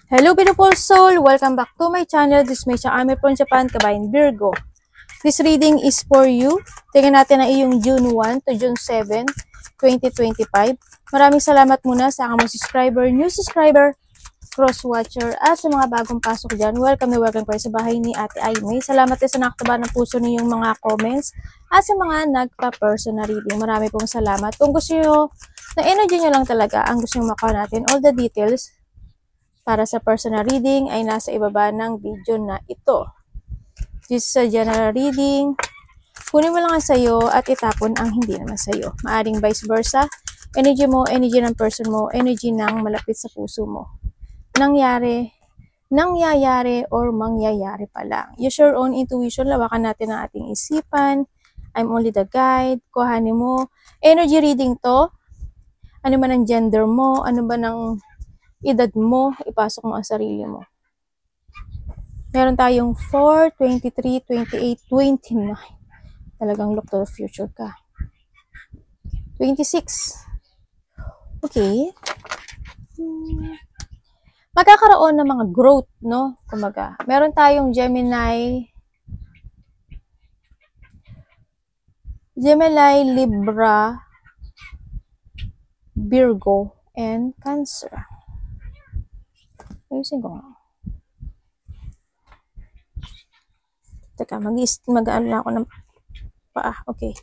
Hello beautiful soul! Welcome back to my channel. This is Meisha Ame from Japan, Kabayan Virgo. This reading is for you. Tingnan natin ang iyong June 1 to June 7, 2025. Maraming salamat muna sa aking mga subscriber, new subscriber, cross-watcher, at sa mga bagong pasok dyan. Welcome na welcome kayo sa bahay ni Ate Aimee. Salamat din sa nakataba ng puso ninyong mga comments at sa mga nagpa-personal reading. Marami pong salamat. Kung gusto nyo, na energy nyo lang talaga, ang gusto nyo makuha natin, all the details, para sa personal reading ay nasa ibaba ng video na ito. Just sa general reading, kunin mo lang ang sayo at itapon ang hindi naman sayo. Maaring vice versa. Energy mo, energy ng person mo, energy ng malapit sa puso mo. Nangyayari, or mangyayari pa lang. Use your own intuition. Lawakan natin ang ating isipan. I'm only the guide. Kuhanin mo. Energy reading to. Ano man ang gender mo, ano ba ng edad mo, ipasok mo ang sarili mo. Meron tayong 4, 23, 28, 29. Talagang look to the future ka. 26. Okay. Magkakaroon ng mga growth, no? Kumaga, meron tayong Gemini, Libra, Virgo, and Cancer. Ayusin ko nga. Teka, mag-ano na ako ng paa. Okay.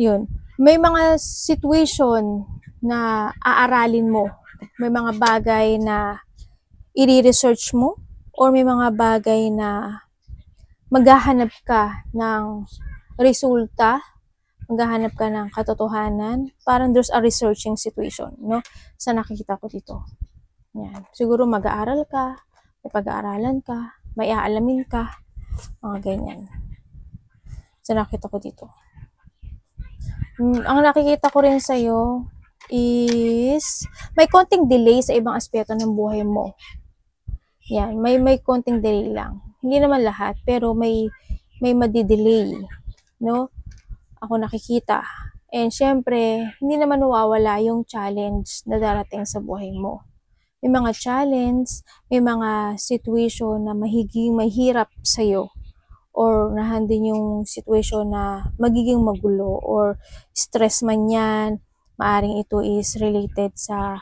Yun. May mga situation na aaralin mo. May mga bagay na i-research mo or may mga bagay na maghahanap ka ng resulta, maghahanap ka ng katotohanan. Parang there's a researching situation, no? Sa nakikita ko dito. Yan. Siguro mag-aaral ka, may pag-aaralan ka, may aalamin ka, mga ganyan. So, nakita ko dito. Ang nakikita ko rin sa'yo is may konting delay sa ibang aspeto ng buhay mo. Yan. May konting delay lang. Hindi naman lahat, pero may madidelay. No? Ako nakikita. And syempre, hindi naman nawawala yung challenge na darating sa buhay mo. May mga challenge, may mga situation na mahirap sa'yo or nahandin yung situation na magiging magulo or stress man yan. Maaring ito is related sa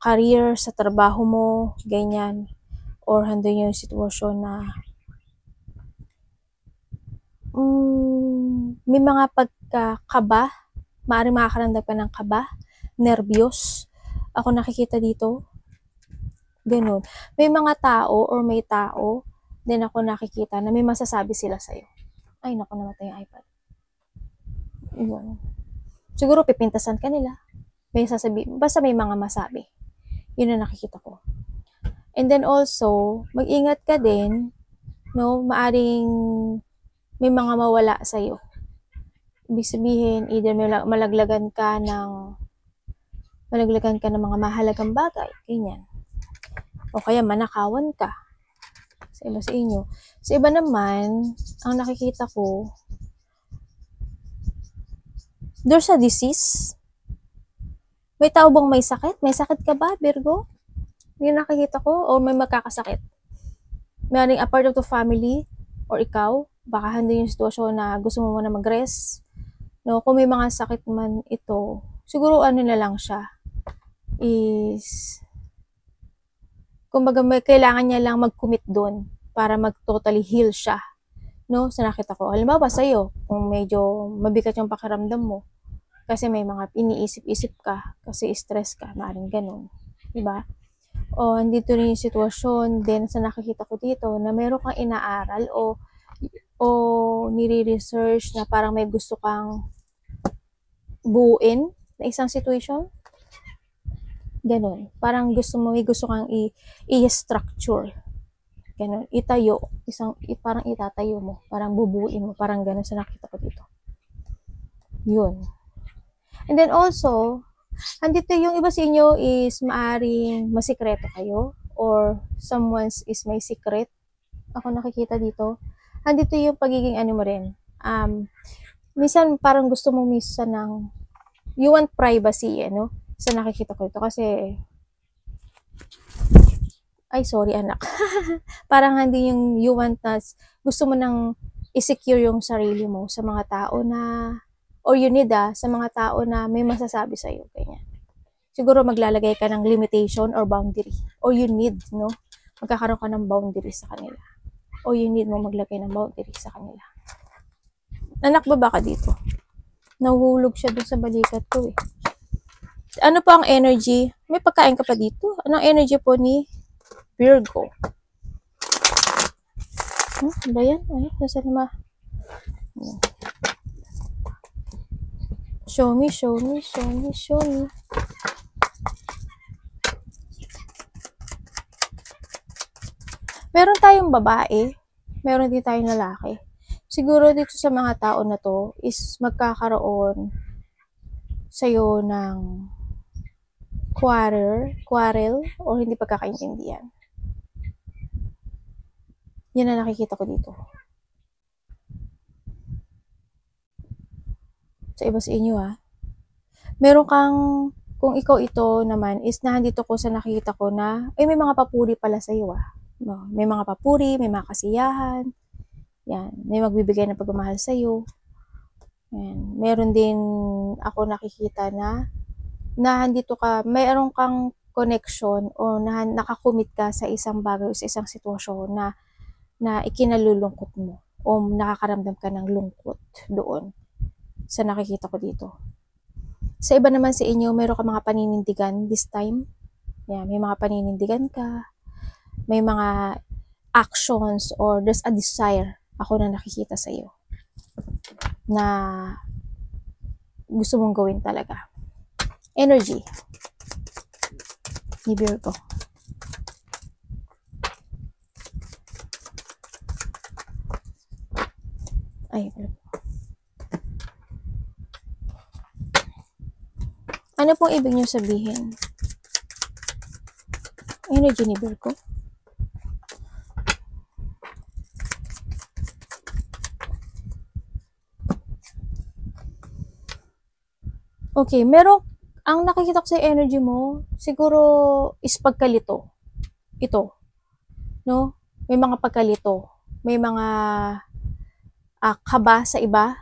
career, sa trabaho mo, ganyan. Or handin yung situation na may mga pagkakaba, maaring makakaramdam ka ng kaba, nervyos. Ako nakikita dito, ganun. May mga tao or may tao din ako nakikita na may masasabi sila sa'yo. Ay, naku, namatay yung iPad. Yun. Siguro pipintasan ka nila. May sasabi, basta may mga masabi. Yun ang nakikita ko. And then also, mag-ingat ka din, no, maaring may mga mawala sa'yo. Ibig sabihin, either malaglagan ka ng mga mahalagang bagay, ganyan. O kaya manakawan ka sa iba sa inyo. Sa iba naman, ang nakikita ko, there's a disease. May tao bang may sakit? May sakit ka ba, Virgo? Yung nakikita ko, o may magkakasakit. Maring a part of the family, or ikaw, baka hindi yung sitwasyon na gusto mo muna mag-rest. No, kung may mga sakit man ito, siguro ano na lang siya, is kumbaga may kailangan niya lang mag-commit doon para mag-totally heal siya. No, sa nakita ko. Halimbawa sa'yo, kung medyo mabigat yung pakiramdam mo, kasi may mga iniisip-isip ka, kasi stress ka, maaaring ganun. Diba? O, andito rin yung sitwasyon din sa nakikita ko dito na meron kang inaaral o nire-research na parang may gusto kang buuin na isang situation. Ganun. Parang may gusto kang i-structure. Ganun. Itayo. Parang itatayo mo. Parang bubuin mo. Parang ganun sa nakita ko dito. Yun. And then also, andito yung iba sa inyo is maaring masikreto kayo or someone's is may secret. Ako nakikita dito. Andito yung pagiging ano mo rin. Minsan parang gusto mong minsan ng you want privacy, no? Sa nakikita ko ito kasi Ay, sorry anak. Parang hindi yung you want na, gusto mo nang i-secure yung sarili mo sa mga tao na, or you need sa mga tao na may masasabi sa'yo, ganyan. Siguro maglalagay ka ng limitation or boundary, or you need, no? Magkakaroon ka ng boundary sa kanila. O you need mo maglagay ng boundary sa kanila. Anak, baba ka dito. Nahuhulog siya dun sa balikat ko eh. Ano po ang energy? May pagkain ka pa dito? Anong energy po ni Virgo? Ba yan? Ay, nasa lima. Show me, show me, show me, show me. Meron tayong babae, meron din tayong lalaki. Siguro dito sa mga tao na to is magkakaroon sa'yo ng quarrel, o hindi pagkakaintindihan. Yan na nakikita ko dito. Sa iba sa inyo meron kang, kung ikaw ito naman is nandito ko sa nakikita ko na, may mga papuri pala sa'yo No, may mga papuri, may mga kasiyahan. Yan, may magbibigay ng pagmamahal sa'yo. Yan, meron din ako nakikita na nandito ka, mayroon kang connection o nakakomit ka sa isang bagay o sa isang sitwasyon na ikinalulungkot mo o nakakaramdam ka ng lungkot doon sa nakikita ko dito. Sa iba naman sa inyo, meron ka mga paninindigan this time. Yan, may mga paninindigan ka, may mga actions or there's a desire ako na nakikita sa iyo na gusto mong gawin talaga. Energy ni Virgo. Ay, ano pong ibig niyo sabihin? Energy ni Virgo. Okay, ang nakikita ko sa energy mo, siguro is pagkalito. Ito, no? May mga pagkalito. May mga kaba sa iba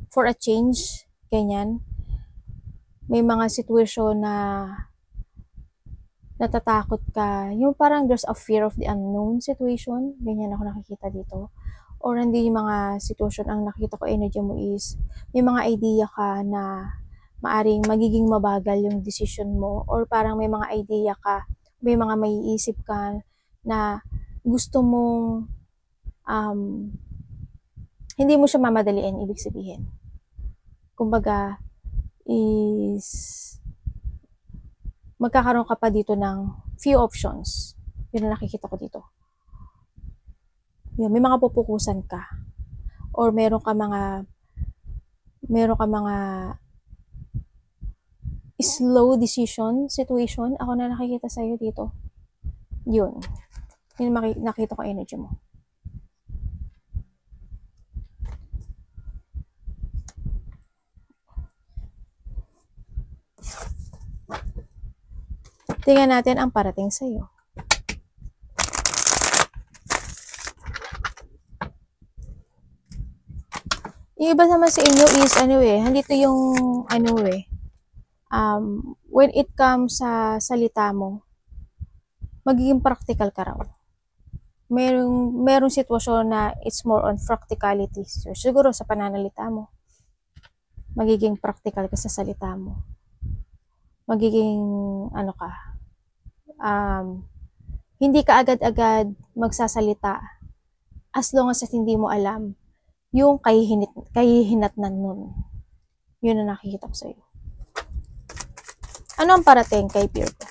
for a change, ganyan. May mga situation na natatakot ka. Yung parang there's a fear of the unknown situation. Ganyan ako nakikita dito. Or hindi yung mga situation, ang nakikita ko energy mo is, may mga idea ka na maaring magiging mabagal yung decision mo, or parang may mga idea ka, may mga maiisip ka na gusto mong hindi mo siya mamadaliin, ibig sabihin. Kumbaga, is magkakaroon ka pa dito ng few options. Yun ang nakikita ko dito. Yun, may mga pupukusan ka. Or meron ka mga slow decision situation. Ako na nakikita sa'yo dito. Yun. Yun nakita ko energy mo. Tingnan natin ang parating sa'yo. Yung iba naman sa inyo is, handito yung, when it comes sa salita mo, magiging practical ka raw. Merong sitwasyon na it's more on practicality. So, siguro sa pananalita mo, magiging practical ka sa salita mo. Magiging, hindi ka agad-agad magsasalita as long as hindi mo alam yung kahihinatnan nun. Yun na nakikita ko sa'yo. Ano ang parating kay Virgo?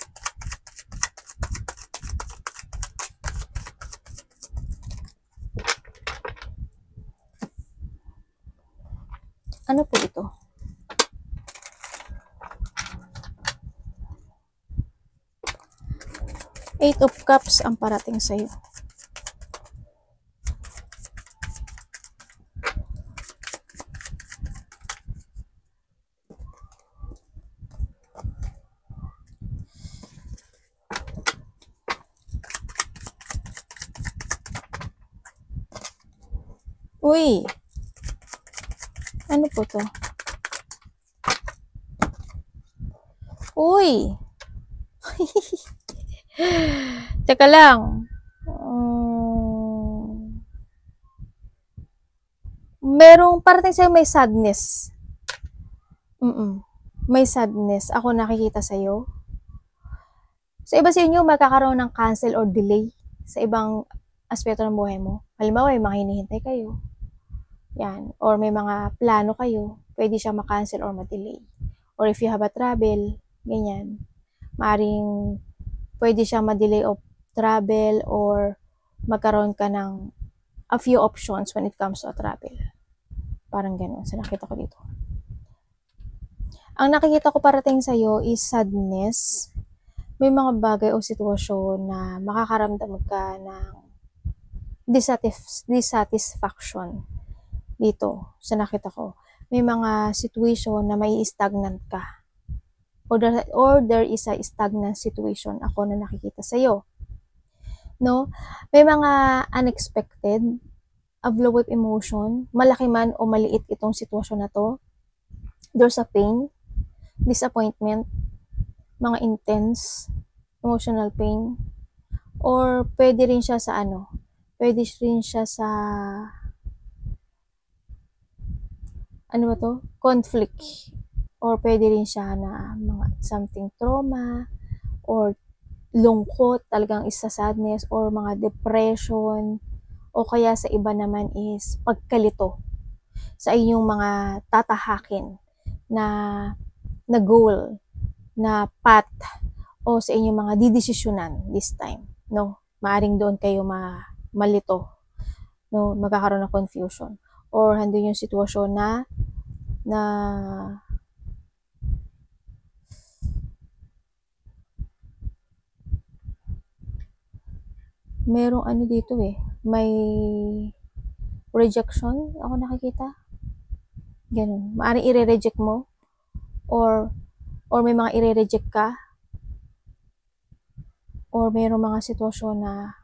Ano po ito? Eight of Cups ang parating sa'yo. Uy! Ano po to? Uy! Teka lang. Merong parating sa'yo may sadness. May sadness. Ako nakikita sa'yo. Sa iba sa inyo, magkakaroon ng cancel or delay sa ibang aspeto ng buhay mo. Halimbawa, may mga hinihintay kayo. Yan. Or may mga plano kayo. Pwede siya ma-cancel or ma-delay. Or if you have a travel, ganyan. Maaring pwede siya ma-delay of travel or magkaroon ka ng a few options when it comes to a travel. Parang ganun. So, nakita ko dito. Ang nakikita ko parating sa'yo is sadness. May mga bagay o sitwasyon na makakaramdam ka ng dissatisfaction dito sa nakita ko. May mga situation na may stagnant ka. Or there is a stagnant situation ako na nakikita sa'yo. No? May mga unexpected, a blow up emotion, malaki man o maliit itong sitwasyon na to. There's a pain, disappointment, mga intense, emotional pain, or pwede rin siya sa pwede rin siya sa, conflict, or pwede rin siya na mga something trauma, or lungkot, talagang isa sadness, or mga depression, o kaya sa iba naman is pagkalito sa inyong mga tatahakin na goal, na path, o sa inyong mga didesisyonan this time, no? Maaring doon kayo malito, no? Magkakaroon ng confusion. Or handun yung sitwasyon na merong dito may rejection ako nakikita. Ganun. Maaring i-reject mo or may mga i-reject ka or mayroong mga sitwasyon na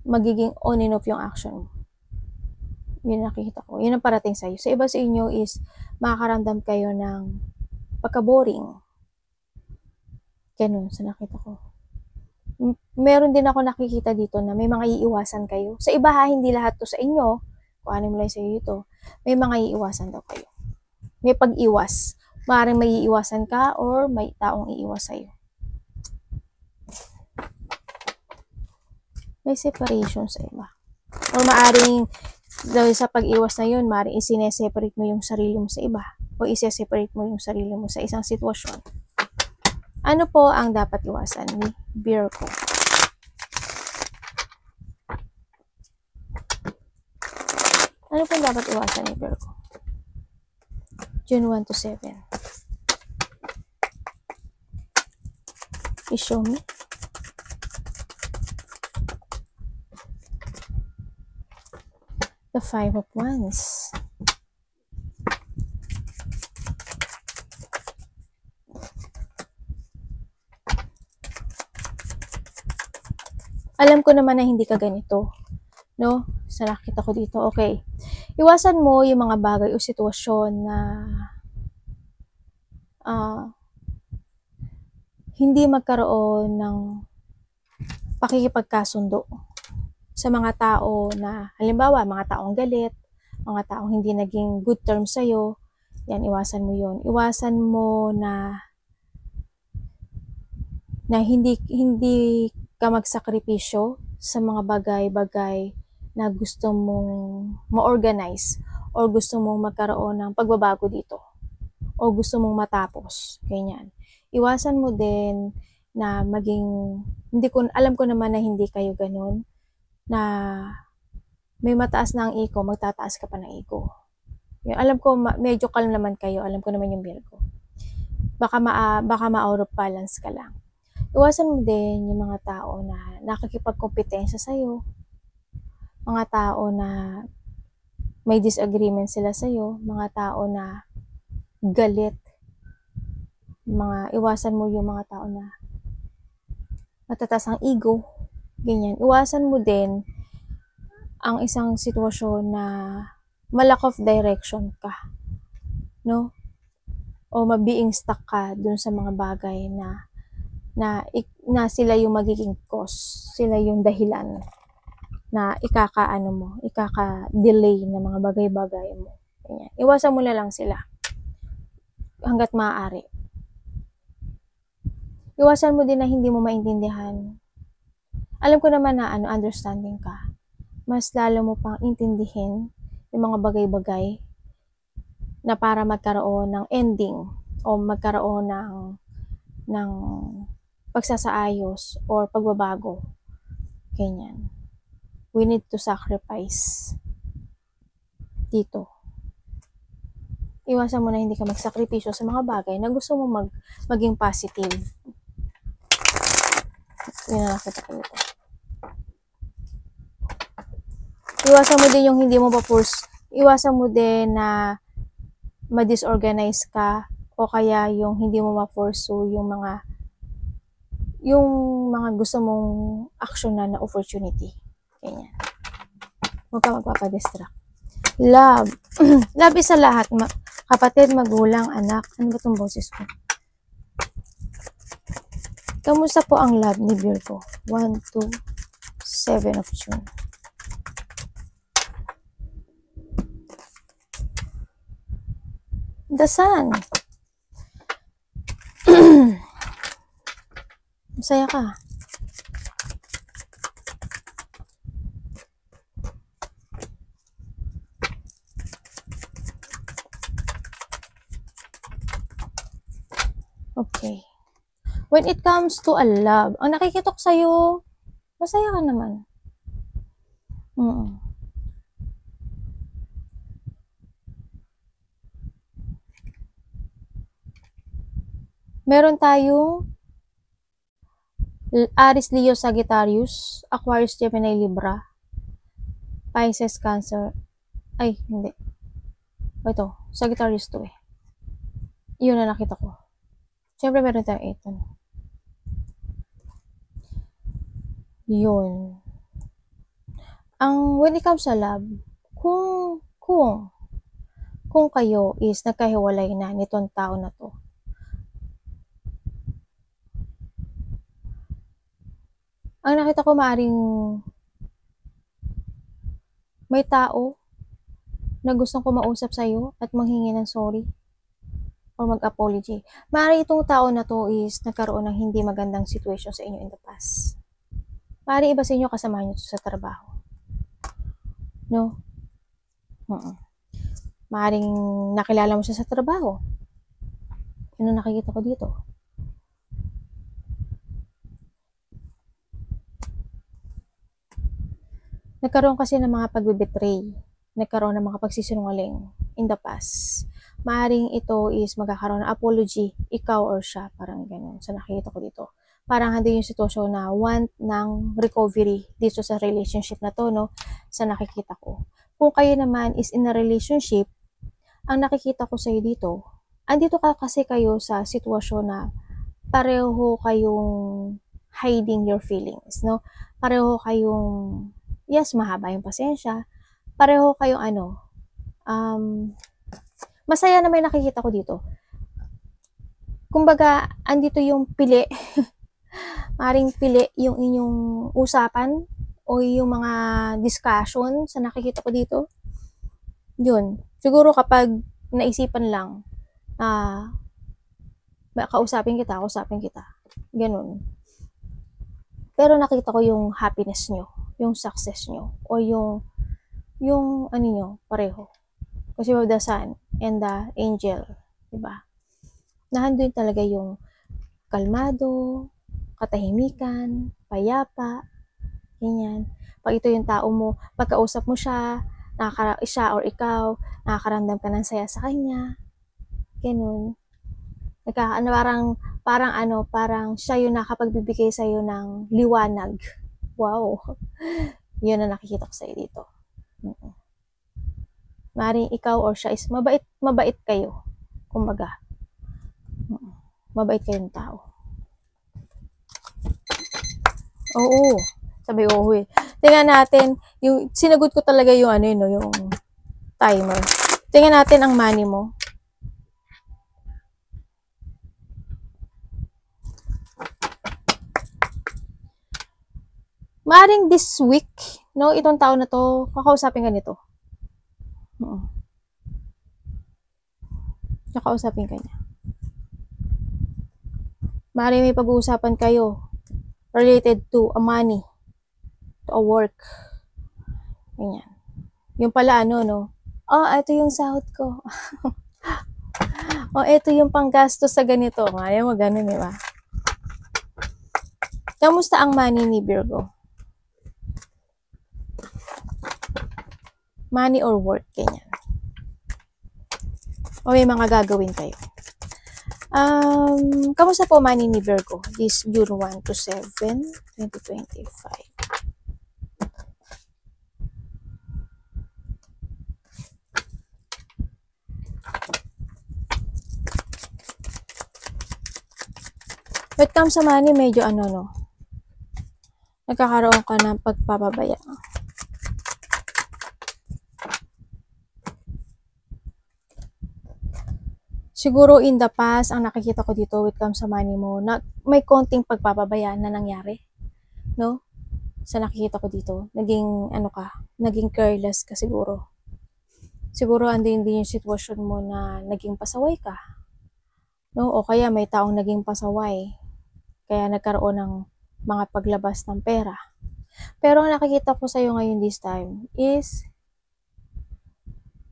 magiging on and off yung action mo. Yun nakikita ko. Yun ang parating sa'yo. Sa iba sa inyo is makakaramdam kayo ng pagka-boring. Ganun sa nakita ko. Meron din ako nakikita dito na may mga iiwasan kayo. Sa iba hindi lahat to sa inyo. Kung ano mo lang sa'yo ito. May mga iiwasan daw kayo. May pag-iwas. Maaaring may iiwasan ka or may taong iiwas sa'yo. May separation sa iba. Or maaaring dahil sa pag-iwas na yun, maaaring isineseparate mo yung sarili mo sa iba. O isiseparate mo yung sarili mo sa isang sitwasyon. Ano po ang dapat iwasan ni Virgo? Ano po ang dapat iwasan ni Virgo? June 1 to 7. I-show me. The 5 of Wands. Alam ko naman na hindi ka ganito. No? Sa nakita ko dito. Okay. Iwasan mo yung mga bagay o sitwasyon na hindi magkaroon ng pakikipagkasundo sa mga tao na, halimbawa, mga taong galit, mga taong hindi naging good terms sa'yo. Yan, iwasan mo yun. Iwasan mo na hindi ka magsakripisyo sa mga bagay-bagay na gusto mong ma-organize or gusto mong magkaroon ng pagbabago dito o gusto mong matapos. Ganyan. Iwasan mo din na maging, alam ko naman na hindi kayo ganun, na may mataas na ang ego, magtataas ka pa ng ego. Yung, alam ko, medyo calm naman kayo. Alam ko naman yung Virgo. Baka ma-out of balance ka lang. Iwasan mo din yung mga tao na nakakipagkompetensya sa'yo. Mga tao na may disagreement sila sa'yo. Mga tao na galit. Iwasan mo yung mga tao na matataas ang ego. Ganyan. Iwasan mo din ang isang sitwasyon na malack of direction ka, no? O mabeing stuck ka dun sa mga bagay na sila yung magiging cause, sila yung dahilan na ikaka-delay ng mga bagay-bagay mo. Ganyan. Iwasan mo na lang sila hanggat maaari. Iwasan mo din na hindi mo maintindihan. Alam ko naman na understanding ka. Mas lalo mo pang intindihin yung mga bagay-bagay na para magkaroon ng ending o magkaroon ng pagsasaayos or pagbabago. Ganyan. We need to sacrifice dito. Iwasan mo na hindi ka magsakripisyo sa mga bagay na gusto mo maging positive. Yun na nakita ko nito. Iwasan mo din yung hindi mo pa-force. Iwasan mo din na ma-disorganize ka o kaya yung hindi mo ma-force yung mga gusto mong aksyonan na opportunity. Ganyan. Huwag ka magpapadistract. Love. Love is sa lahat. Kapatid, magulang, anak. Ano ba itong boses ko? Kamusta po ang love ni Virgo? 1, 2, 7 of June. The Sun. Masaya ka. Okay. When it comes to a love, ang nakikita ko sa'yo, masaya ka naman. Meron tayong Aries, Leo, Sagittarius, Aquarius, Gemini, Libra, Pisces, Cancer. Ay, hindi. Ito, Sagittarius to eh. Yun na nakita ko. Siyempre meron tayong 8. Yun. When it comes sa love, kung kayo is nagkahiwalay na nitong tao na to, ang nakita ko maaring may tao na gustong kumausap sa'yo at manghingi ng sorry or mag-apology. Maaring itong tao na to is nagkaroon ng hindi magandang situation sa inyo in the past. Maaring iba sa inyo kasama nyo sa trabaho. No? Maaring nakilala mo siya sa trabaho. Ano nakikita ko dito? Nagkaroon kasi ng mga pagbe-betray, nagkaroon ng mga pagsisinungaling in the past. Maaring ito is magkakaroon ng apology, ikaw or siya, parang ganun. So nakikita ko dito. Parang hindi yung sitwasyon na want ng recovery dito sa relationship na to, no? Sa nakikita ko. Kung kayo naman is in a relationship, ang nakikita ko sa'yo dito, andito ka kasi kayo sa sitwasyon na pareho kayong hiding your feelings, no? Pareho kayong yes, mahaba yung pasensya. Pareho kayong masaya na may nakikita ko dito. Kumbaga, andito yung pili. Maring pili yung inyong usapan o yung mga discussion sa nakikita ko dito. Yun. Siguro kapag naisipan lang, kausapin kita. Ganun. Pero nakita ko yung happiness nyo, yung success nyo, o yung ano nyo, pareho. Kasi with the Sun and the Angel, diba? Nahandun talaga yung kalmado, katahimikan, payapa, ganyan. Pag ito yung tao mo, pagkausap mo siya, siya or ikaw, nakakaramdam ka ng saya sa kanya, ganun. Parang siya yung nakapagbibigay sa'yo ng liwanag. Wow. Yun na nakikita ko sa'yo dito. Maring ikaw or siya is mabait kayo. Kumbaga. Mabait kayong tao. Oo. Sabi, oo eh. Tingnan natin Yung sinagot ko talaga yung ano yun, no, yung timer. Tingnan natin ang money mo. Maaring this week, no, itong taon na to, kakausapin ka nito. Kakausapin ka niya. Maaring may pag-uusapan kayo related to a money, to a work. Ganyan. Yung pala ano, no? Oh, ito yung sahod ko. Oh, ito yung panggasto sa ganito. Ayaw mo ganun, di ba? Kamusta ang money ni Virgo? Money or work, ganyan. O may mga gagawin kayo. Kamusta po money ni Virgo? This June 1 to 7, 2025. When it comes sa money, medyo ano, no? Nagkakaroon ka ng pagpapabaya. Siguro in the past, ang nakikita ko dito with comes sa money mo, na may konting pagpapabaya na nangyari. No? Sa nakikita ko dito, naging ano ka, naging careless ka siguro. Siguro andin din yung sitwasyon mo na naging pasaway ka. No? O kaya may taong naging pasaway. Kaya nagkaroon ng mga paglabas ng pera. Pero ang nakikita ko sa'yo ngayon this time is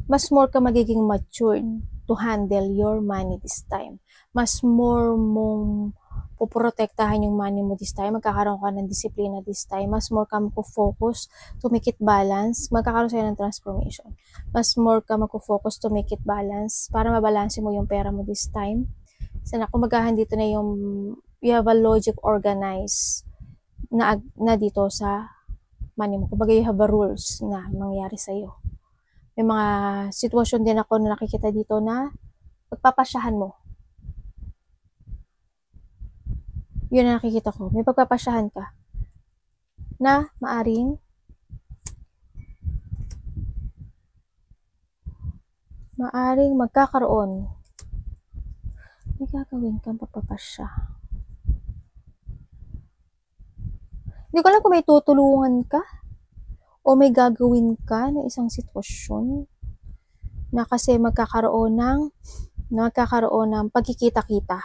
mas more ka magiging matured to handle your money this time. Mas more mong puprotektahan yung money mo this time. Magkakaroon ka ng disiplina this time. Mas more ka mag-focus to make it balance. Magkakaroon sa'yo ng transformation. Mas more ka mag-focus to make it balance para mabalanse mo yung pera mo this time. Sana kumagahan dito na yung you have a logic organized na dito sa money mo. Kumbaga you have a rules na mangyari sa'yo. May mga sitwasyon din ako na nakikita dito na pagpapasyahan mo. Yun ang nakikita ko. May pagpapasyahan ka na maaring magkakaroon. May gagawin kang pagpapasya. Hindi ko alam kung may tutulungan ka o may gagawin ka na isang sitwasyon na kasi magkakaroon ng pagkikita-kita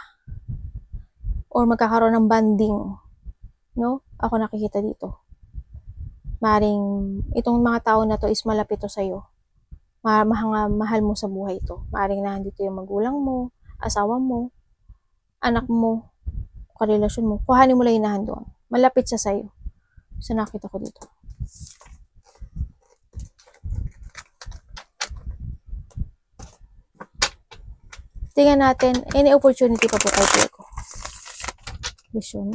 or magkakaroon ng banding, no? Ako nakikita dito. Maring itong mga tao na to is malapit to sa'yo. Mahal mo sa buhay ito. Maring nandito yung magulang mo, asawa mo, anak mo, karelasyon mo. Kuhanin mo lang inahan doon. Malapit siya sa'yo. So nakita ko dito. Tingnan natin, any opportunity pa po kay Virgo. Vision.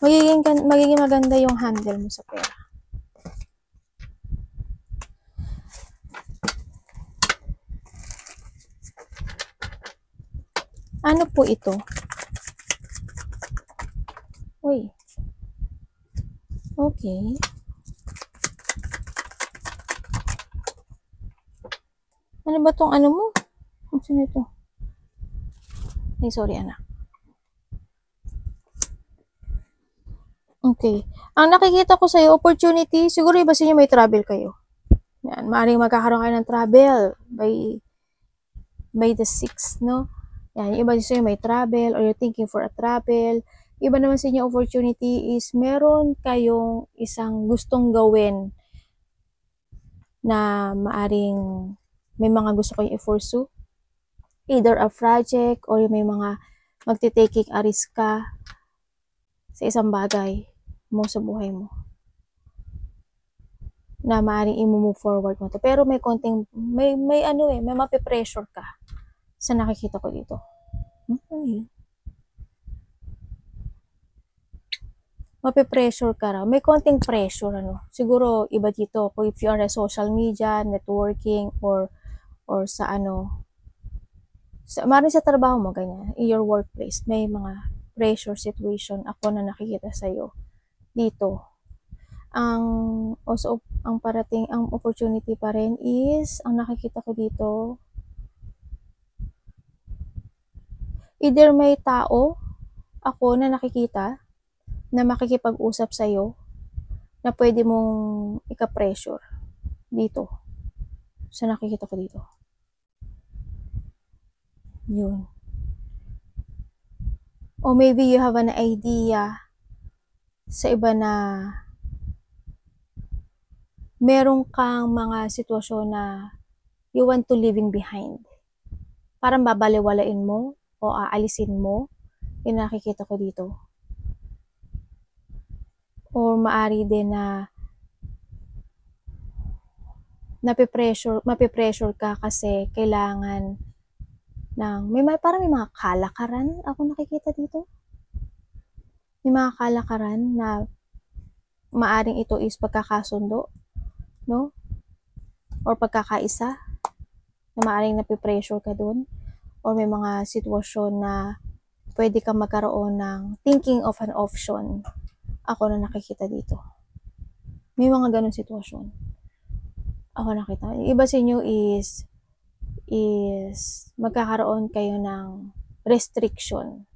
Magiging maganda yung handle mo sa pera. Ano po ito? Uy. Okay. Ano ba tong ano mo? Sino ito? Ay, sorry anak. Okay. Ang nakikita ko sa'yo, opportunity, siguro iba sa inyo may travel kayo. Yan, maaaring magkakaroon kayo ng travel by the 6th, no? Yan, iba sa inyo may travel or you're thinking for a travel. Iba naman sa inyo opportunity is meron kayong isang gustong gawin na maaring may mga gusto kayong i-pursue. Either a project or may mga magti-taking a risk ka sa isang bagay mo sa buhay mo na maaaring i-move forward mo to. Pero may konting, may mape-pressure ka sa nakikita ko dito. Okay. Mape-pressure ka raw. May konting pressure, ano. Siguro, iba dito, if you are a social media, networking, or sa Maaaring sa trabaho mo, ganyan, in your workplace, may mga pressure situation ako na nakikita sa'yo dito. Ang parating, ang opportunity pa rin is, ang nakikita ko dito, either may tao ako na nakikita na makikipag-usap sa'yo na pwede mong ika-pressure dito. Sa nakikita ko dito. Yun. Or maybe you have an idea sa iba na meron kang mga sitwasyon na you want to leaving behind. Parang babaliwalain mo o aalisin mo. Yung nakikita ko dito. Or maari din na mapipressure ka kasi kailangan ng, parang may mga kalakaran ako nakikita dito. May mga kalakaran na maaring ito is pagkakasundo, no? Or pagkakaisa, na maaring napipressure ka dun. Or may mga sitwasyon na pwede kang magkaroon ng thinking of an option. Ako na nakikita dito. May mga ganun sitwasyon. Ako nakita. Yung iba sa inyo is magkakaroon kayo ng restriction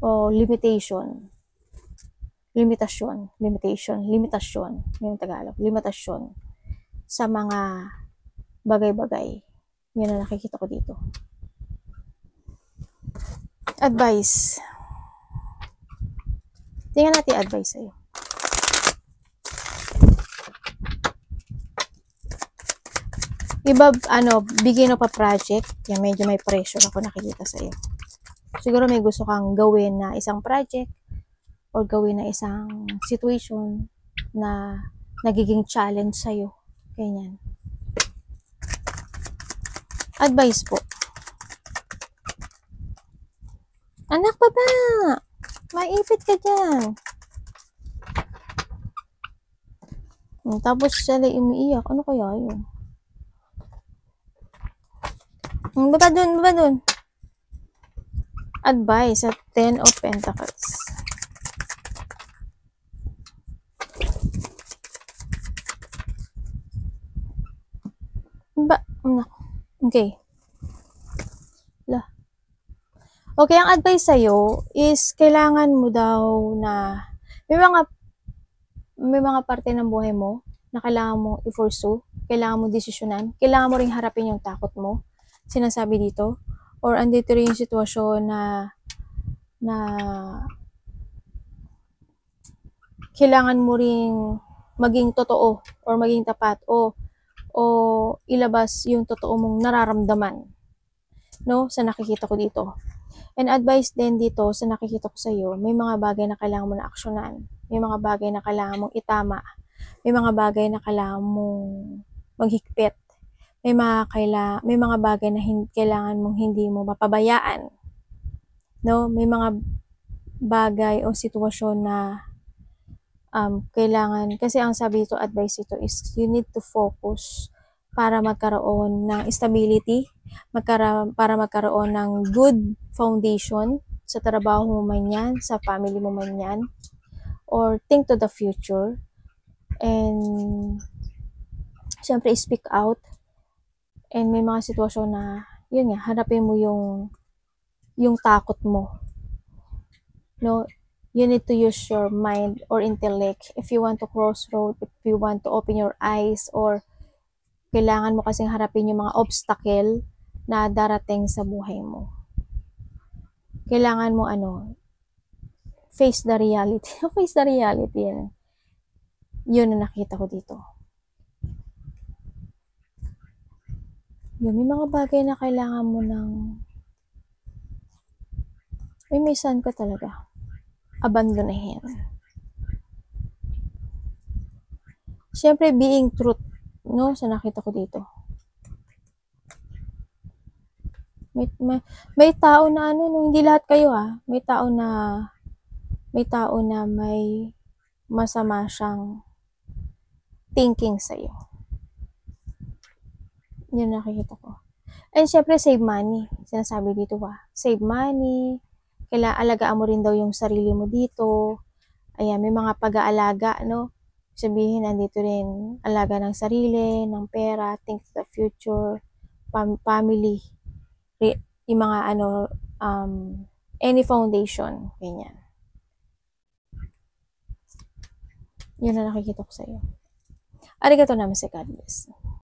o limitation. Limitasyon yung Tagalog. Limitasyon sa mga bagay-bagay. Yun na nakikita ko dito. Advice. Tingnan natin advice sa'yo. Iba, begin of a project. Yan, medyo may pressure ako nakikita sa'yo. Siguro may gusto kang gawin na isang project or gawin na isang situation na nagiging challenge sa'yo. Ganyan. Advice po. Anak pa ba? Maipit ka dyan. Tapos siya lang umiiyak. Ano kaya yun? Baba dun. Advice at 10 of Pentacles. Okay. Okay, ang advice sa'yo is kailangan mo daw na may mga parte ng buhay mo na kailangan mo i-pursue, kailangan mo desisyonan, kailangan mo ring harapin yung takot mo, sinasabi dito, or andito rin yung sitwasyon na kailangan mo ring maging totoo or maging tapat o ilabas yung totoo mong nararamdaman, no, sa nakikita ko dito. And advice din dito sa nakikita ko sa iyo, may mga bagay na kailangan mo na aksyonan. May mga bagay na kailangan mong itama. May mga bagay na kailangan mong maghigpit. May mga bagay na kailangan mong hindi mo mapabayaan. No, may mga bagay o sitwasyon na kailangan, kasi ang sabi dito, advice ito is you need to focus para magkaroon ng stability, para magkaroon ng good foundation sa trabaho mo man yan, sa family mo man yan, or think to the future. And syempre speak out. And may mga sitwasyon na yun nga, hanapin mo yung takot mo. No, you need to use your mind or intellect if you want to crossroad, if you want to open your eyes, or kailangan mo kasing harapin yung mga obstacle na darating sa buhay mo. Kailangan mo face the reality. Face the reality yan. Yun na nakita ko dito. Yun, may mga bagay na kailangan mo may saan ka talaga abandonahin. Siyempre, being truth, no, sa nakita ko dito. May tao na no, hindi lahat kayo may tao na may masama siyang thinking sa iyo. Yun nakikita ko. And syempre, save money. Sinasabi dito save money. Kailangan alagaan mo rin daw yung sarili mo dito. Ayan, may mga pag-aalaga, no? Sabihin, nandito rin alaga ng sarili, ng pera, think of the future, family, yung mga any foundation, ganyan. Yun na nakikita ko sa'yo. Arigato naman sa God bless.